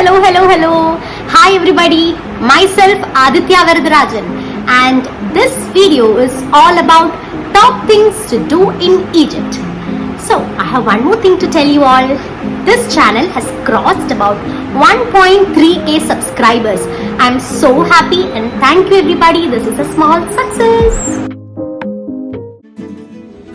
hello. Hi everybody, myself Aditya Varadarajan, and this video is all about top things to do in Egypt. So, I have one more thing to tell you all. This channel has crossed about 1.3k subscribers. I'm so happy and thank you everybody. This is a small success.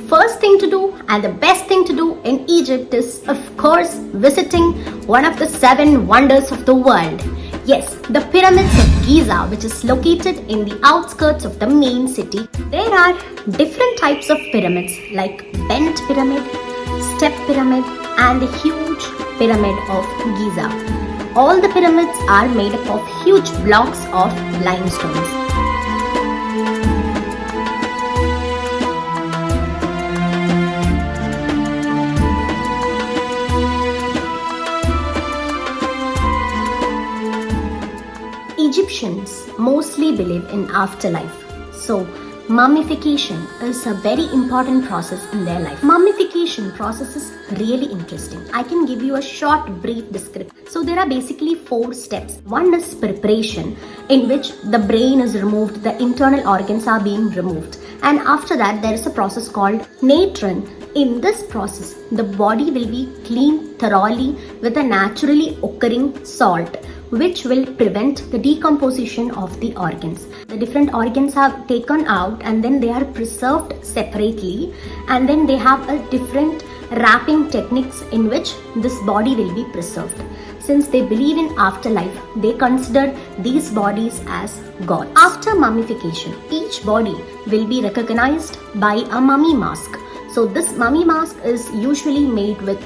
First thing to do and the best thing to do in Egypt is, of course, visiting one of the 7 wonders of the world. Yes, the pyramids of Giza, which is located in the outskirts of the main city. There are different types of pyramids like bent pyramid, step pyramid, and the huge pyramid of Giza. All the pyramids are made up of huge blocks of limestones. Egyptians mostly believe in afterlife. So, mummification is a very important process in their life. Mummification process is really interesting. I can give you a short brief description. So there are basically 4 steps. One is preparation, in which the brain is removed, the internal organs are being removed. And after that there is a process called natron. In this process, the body will be cleaned thoroughly with a naturally occurring salt, which will prevent the decomposition of the organs. The different organs are taken out and then they are preserved separately, and then they have a different wrapping techniques in which this body will be preserved. Since they believe in afterlife, they consider these bodies as gods. After mummification, each body will be recognized by a mummy mask. So this mummy mask is usually made with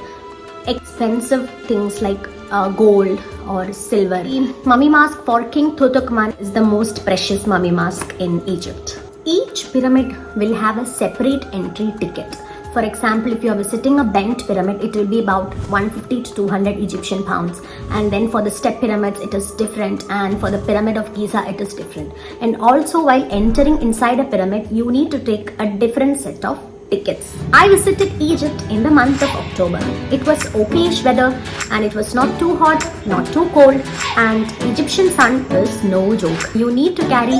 expensive things like gold or silver. The mummy mask for King Tutankhamun is the most precious mummy mask in Egypt. Each pyramid will have a separate entry ticket. For example, if you are visiting a bent pyramid, it will be about 150 to 200 Egyptian pounds. And then for the step pyramids, it is different. And for the pyramid of Giza, it is different. And also while entering inside a pyramid, you need to take a different set of tickets. I visited Egypt in the month of October. It was okayish weather and it was not too hot, not too cold, and Egyptian sun is no joke. You need to carry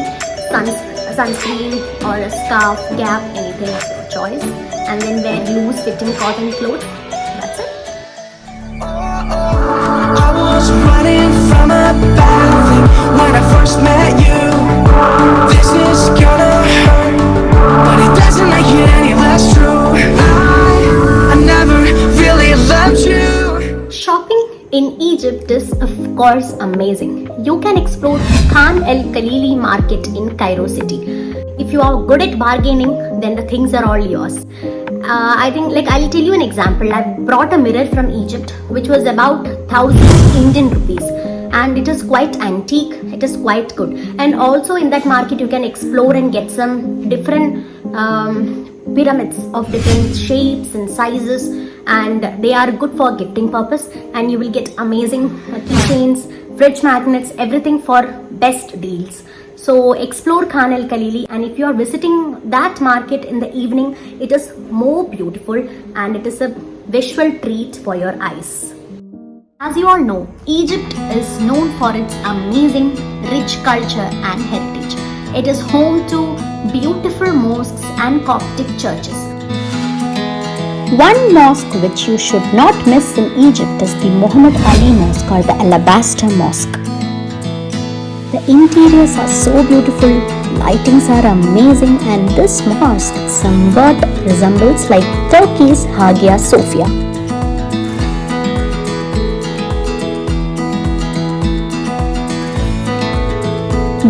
sunscreen or a scarf, cap, anything of your choice, and then wear loose fitting cotton clothes. That's it. I was running from a bad thing when I first met you. This is gonna hurt, but it doesn't make it any less true. I never really loved you. Shopping in Egypt is of course amazing. You can explore Khan el Khalili market in Cairo city. If you are good at bargaining, then the things are all yours. I think, I'll tell you an example. I brought a mirror from Egypt which was about 1,000 Indian rupees, and it is quite antique. It is quite good. And also in that market you can explore and get some different pyramids of different shapes and sizes, and they are good for gifting purpose, and you will get amazing keychains, fridge magnets, everything for best deals. So explore Khan el Khalili, and if you are visiting that market in the evening, it is more beautiful and it is a visual treat for your eyes. As you all know, Egypt is known for its amazing rich culture and heritage. It is home to beautiful mosques and Coptic churches. One mosque which you should not miss in Egypt is the Muhammad Ali Mosque, or the Alabaster Mosque. The interiors are so beautiful, lightings are amazing, and this mosque somewhat resembles like Turkey's Hagia Sophia.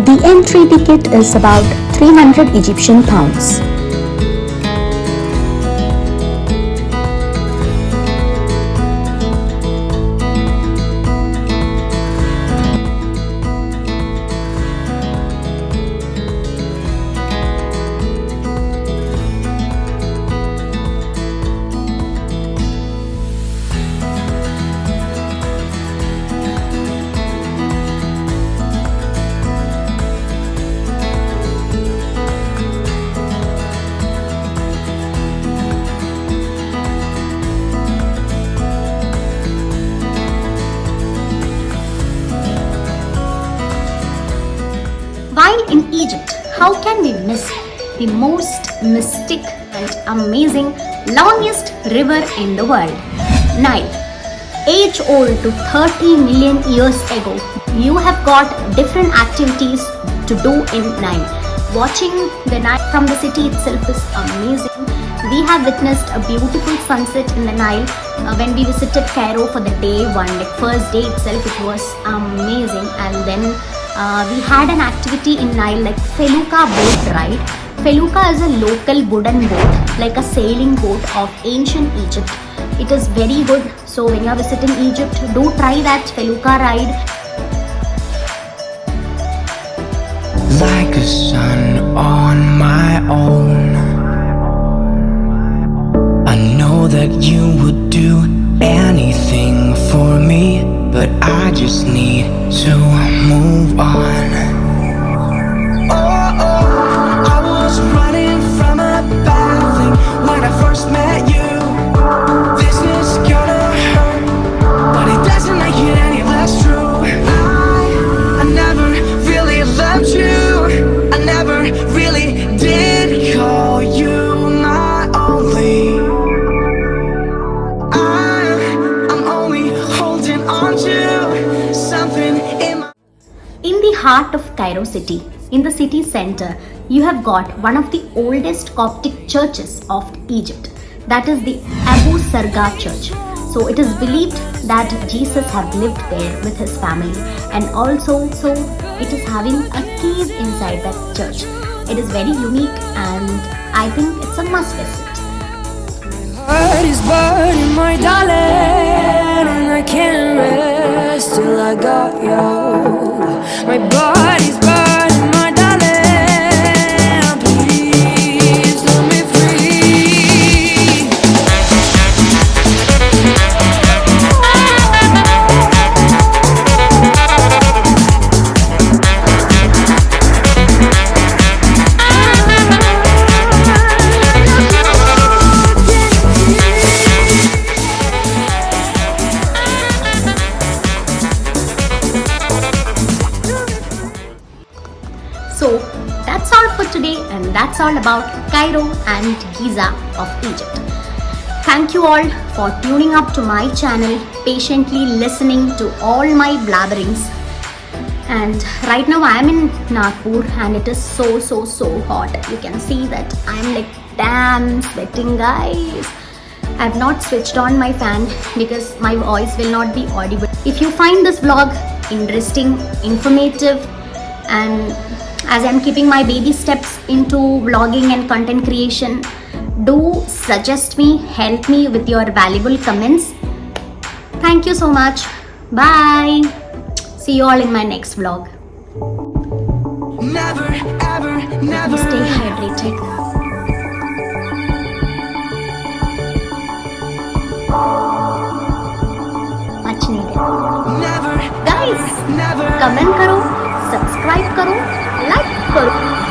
The entry ticket is about 300 Egyptian pounds. in Egypt, how can we miss the most mystic and amazing longest river in the world? Nile. Age old to 30 million years ago, you have got different activities to do in Nile. Watching the Nile from the city itself is amazing. We have witnessed a beautiful sunset in the Nile when we visited Cairo for the day one. Like first day itself, it was amazing. And then we had an activity in Nile like Felucca boat ride. Felucca is a local wooden boat, like a sailing boat of ancient Egypt. It is very good. So when you are visiting Egypt, do try that Felucca ride. Like a son on my own, I know that you would do anything for me, but I just need to move on. Oh, oh, I was running from a bad thing when I first met you. This is gonna hurt, but it doesn't make it any less true. I never really loved you. I never really did call you my only. I'm only holding on to something in my... In the heart of Cairo city, in the city center, you have got one of the oldest Coptic churches of Egypt. That is the Abu Sarga church. So it is believed that Jesus have lived there with his family, and also it is having a cave inside that church. It is very unique and I think it's a must visit. Heart is burning, my darling, and I can't rest till I got you. My body's burning, my darling, please set me free. So that's all for today, and that's all about Cairo and Giza of Egypt. Thank you all for tuning up to my channel, patiently listening to all my blabberings. And right now I am in Nagpur and it is so hot. You can see that I am like damn sweating, guys. I have not switched on my fan because my voice will not be audible. If you find this vlog interesting, informative, and as I'm keeping my baby steps into vlogging and content creation, do suggest me, help me with your valuable comments. Thank you so much. Bye. See you all in my next vlog. Never, ever, never. Stay hydrated. Much needed. Never, Guys, never. comment करो, subscribe करो, like करो.